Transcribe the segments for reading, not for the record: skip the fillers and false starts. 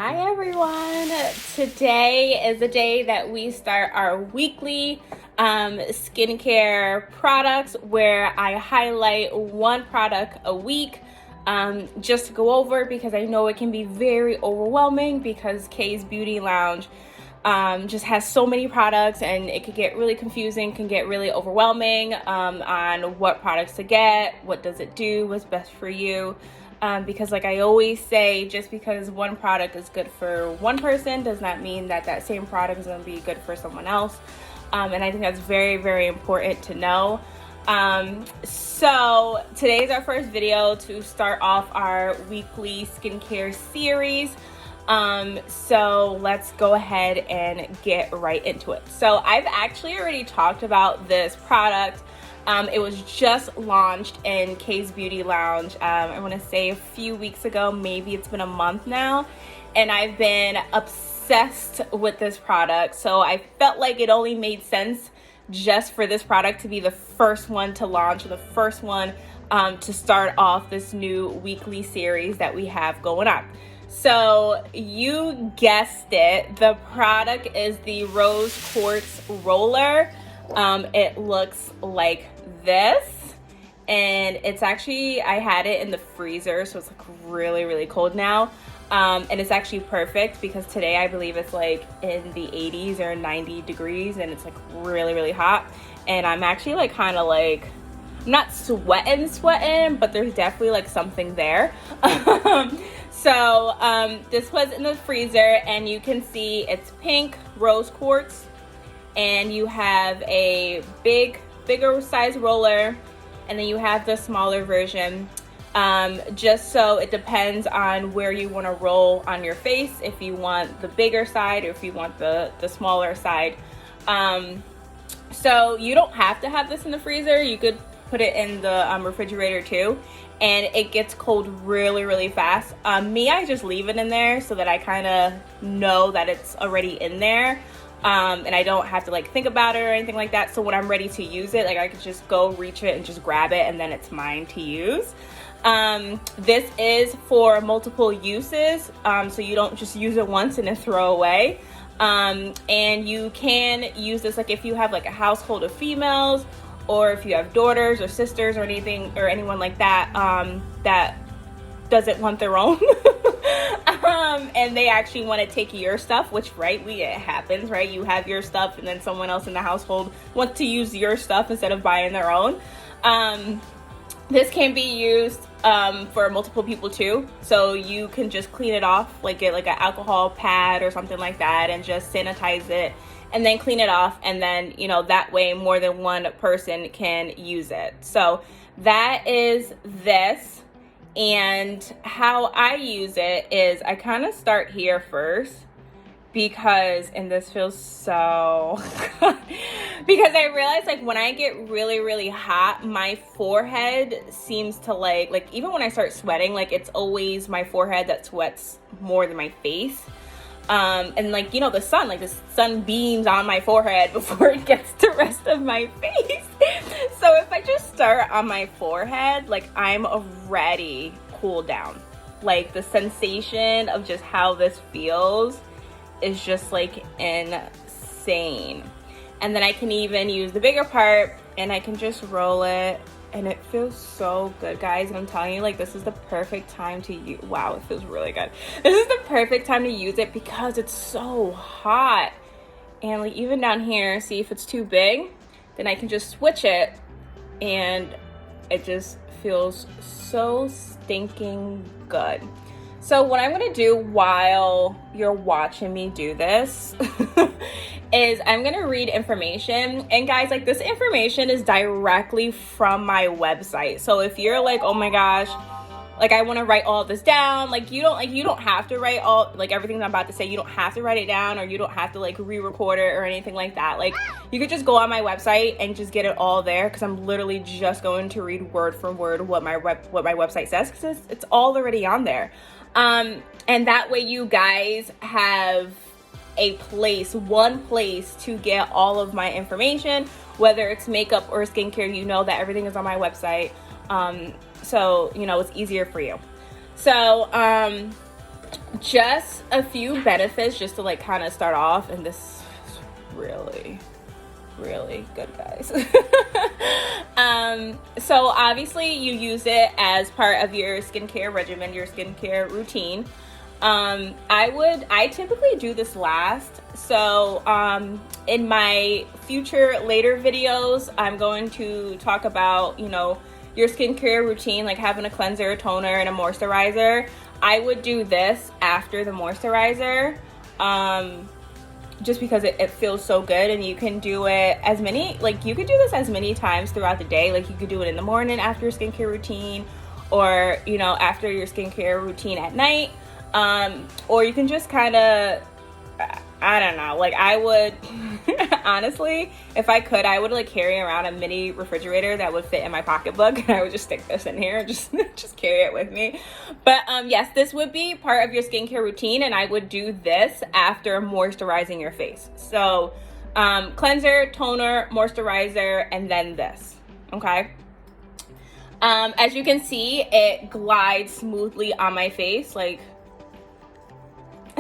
Hi everyone! Today is the day that we start our weekly skincare products where I highlight one product a week just to go over because I know it can be very overwhelming because Kay's Beauty Lounge just has so many products and it could get really confusing, can get really overwhelming on what products to get, what does it do, what's best for you. Because like I always say, just because one product is good for one person does not mean that that same product is going to be good for someone else. And I think that's very, very important to know. So today is our first video to start off our weekly skincare series. So let's go ahead and get right into it. So I've actually already talked about this product. It was just launched in Kay's Beauty Lounge, I want to say a few weeks ago, maybe it's been a month now, and I've been obsessed with this product. So I felt like it only made sense just for this product to be the first one to launch, or the first one to start off this new weekly series that we have going on. So you guessed it, the product is the Rose Quartz Roller. It looks like this, and it's actually, I had it in the freezer, so it's like really, really cold now. And it's actually perfect because today I believe it's like in the 80s or 90 degrees and it's like really, really hot. And I'm actually like kind of like, I'm not sweating, but there's definitely like something there. So this was in the freezer and you can see it's pink rose quartz. And you have a bigger size roller, and then you have the smaller version. Just so it depends on where you want to roll on your face, if you want the bigger side or if you want the smaller side. So you don't have to have this in the freezer. You could put it in the refrigerator too, and it gets cold really, really fast. I just leave it in there so that I kind of know that it's already in there. And I don't have to like think about it or anything like that. So when I'm ready to use it, like I could just go reach it and just grab it and then it's mine to use. This is for multiple uses. So you don't just use it once and then throw away. And you can use this like if you have like a household of females, or if you have daughters or sisters or anything or anyone like that, that doesn't want their own. And they actually want to take your stuff, which it happens, right? You have your stuff and then someone else in the household wants to use your stuff instead of buying their own. This can be used for multiple people too. So you can just clean it off, like get like an alcohol pad or something like that and just sanitize it and then clean it off. And then, that way more than one person can use it. So that is this. And how I use it is I kind of start here first because, and this feels so because I realize like when I get really, really hot, my forehead seems to like even when I start sweating, like it's always my forehead that sweats more than my face. And like, the sun beams on my forehead before it gets to the rest of my face. So if I just start on my forehead, like I'm already cooled down. Like the sensation of just how this feels is just like insane. And then I can even use the bigger part and I can just roll it. And it feels so good, guys. And I'm telling you, like, this is the perfect time to use. Wow, it feels really good. This is the perfect time to use it because it's so hot. And like even down here, see if it's too big, then I can just switch it and it just feels so stinking good. So what I'm gonna do while you're watching me do this is I'm gonna read information. And guys, like this information is directly from my website. So if you're like, oh my gosh, like I wanna write all this down, like you don't have to write all, like everything I'm about to say, you don't have to write it down or you don't have to like re-record it or anything like that. Like you could just go on my website and just get it all there because I'm literally just going to read word for word what my website says because it's all already on there. And that way you guys have one place to get all of my information, whether it's makeup or skincare, that everything is on my website. So, it's easier for you. So, just a few benefits just to like kind of start off, and this is really good, guys. So obviously you use it as part of your skincare regimen, your skincare routine. I typically do this last. So in my future later videos, I'm going to talk about, you know, your skincare routine, like having a cleanser, a toner, and a moisturizer. I would do this after the moisturizer, just because it feels so good, and you can do it as many, like you could do this as many times throughout the day. Like you could do it in the morning after your skincare routine, or, you know, after your skincare routine at night. Or you can just kind of, I don't know, like I would, honestly, if I could, I would like carry around a mini refrigerator that would fit in my pocketbook, and I would just stick this in here, just carry it with me. But yes, this would be part of your skincare routine, and I would do this after moisturizing your face. So cleanser, toner, moisturizer, and then this, okay? As you can see, it glides smoothly on my face, like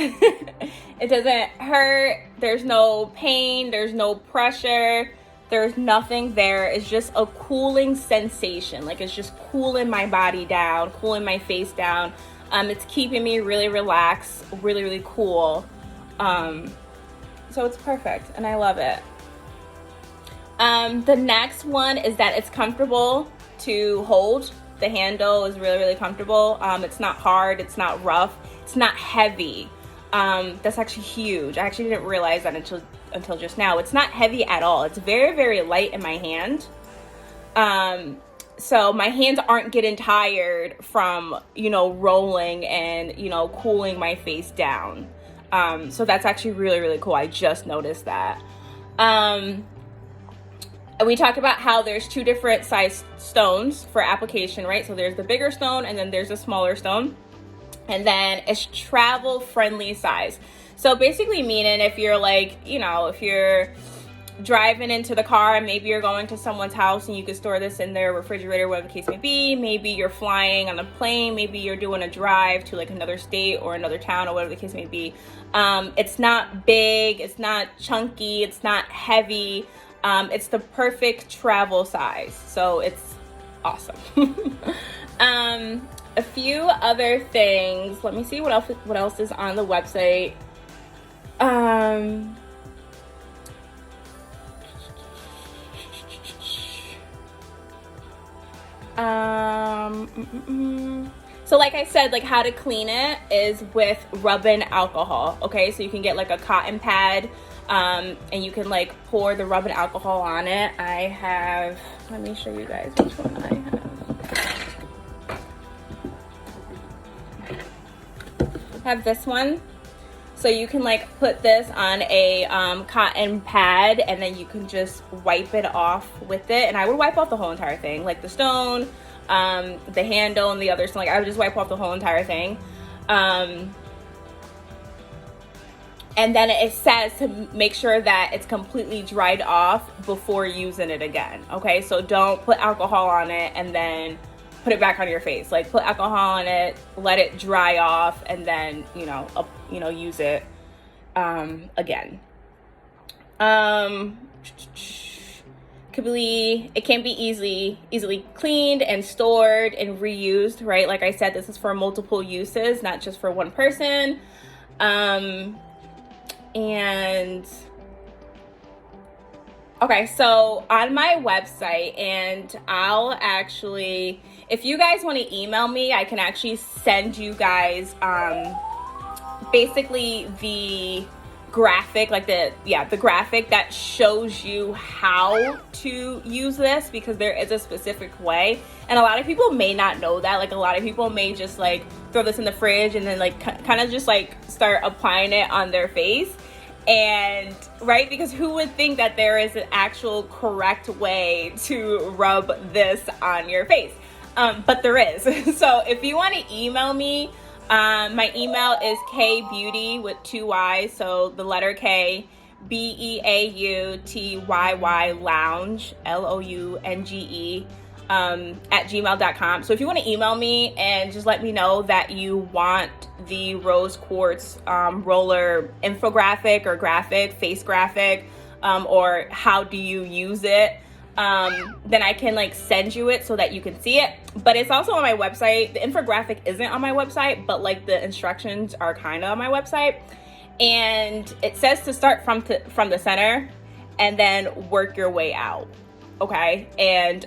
it doesn't hurt, there's no pain, there's no pressure, there's nothing there. It's just a cooling sensation, like it's just cooling my body down, cooling my face down. It's keeping me really relaxed, really cool. So it's perfect, and I love it. The next one is that it's comfortable to hold. The handle is really comfortable. It's not hard, it's not rough, it's not heavy. That's actually huge. I actually didn't realize that until just now. It's not heavy at all. It's very light in my hand. So my hands aren't getting tired from, you know, rolling and, you know, cooling my face down. So that's actually really cool. I just noticed that. We talked about how there's two different size stones for application, right? So there's the bigger stone, and then there's a smaller stone. And then it's travel friendly size. So basically meaning if you're like, you know, if you're driving into the car and maybe you're going to someone's house and you could store this in their refrigerator, whatever the case may be. Maybe you're flying on a plane, maybe you're doing a drive to like another state or another town or whatever the case may be. It's not big, it's not chunky, it's not heavy. It's the perfect travel size. So it's awesome. A few other things. Let me see what else is on the website. So like I said, like how to clean it is with rubbing alcohol. Okay, so you can get like a cotton pad, and you can like pour the rubbing alcohol on it. I have, let me show you guys which one I have. Have this one, so you can like put this on a cotton pad, and then you can just wipe it off with it. And I would wipe off the whole entire thing, like the stone, the handle, and the other stone. Like I would just wipe off the whole entire thing. And then it says to make sure that it's completely dried off before using it again. Okay, so don't put alcohol on it and then put it back on your face. Like put alcohol on it, let it dry off, and then use it again. It can be easily cleaned and stored and reused, right? Like I said, this is for multiple uses, not just for one person. And okay, so on my website, and I'll actually, if you guys want to email me, I can actually send you guys basically the graphic, like the graphic that shows you how to use this, because there is a specific way, and a lot of people may not know that. Like a lot of people may just like throw this in the fridge and then like kind of just like start applying it on their face. And right, because who would think that there is an actual correct way to rub this on your face? But there is. So if you want to email me, my email is kbeauty with 2 Y's, so the letter K, BEAUTYY lounge, LOUNGE, at gmail.com. So if you want to email me and just let me know that you want the rose quartz roller infographic or graphic, face graphic, or how do you use it, then I can like send you it so that you can see it. But it's also on my website. The infographic isn't on my website, but like the instructions are kind of on my website. And it says to start from the center and then work your way out. Okay. And,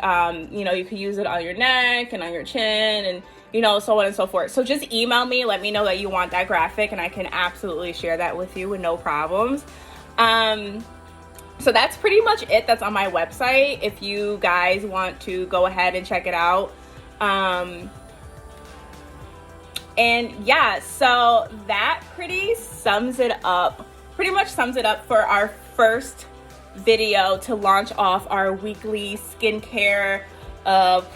you know, you can use it on your neck and on your chin and, you know, so on and so forth. So just email me, let me know that you want that graphic, and I can absolutely share that with you with no problems. So that's pretty much it. That's on my website if you guys want to go ahead and check it out. And yeah, so that pretty much sums it up for our first video to launch off our weekly skincare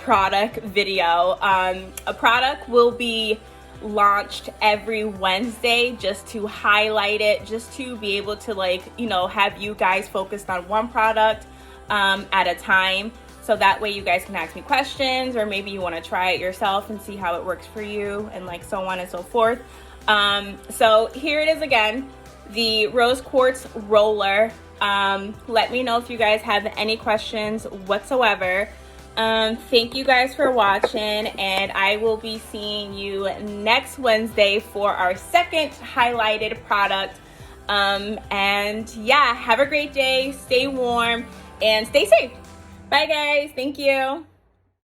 product video. A product will be launched every Wednesday just to highlight it, just to be able to, like, you know, have you guys focused on one product at a time. So that way you guys can ask me questions, or maybe you want to try it yourself and see how it works for you, and like so on and so forth. So here it is again, the rose quartz roller. Let me know if you guys have any questions whatsoever. Thank you guys for watching, and I will be seeing you next Wednesday for our second highlighted product. And yeah, have a great day, stay warm, and stay safe. Bye guys, thank you.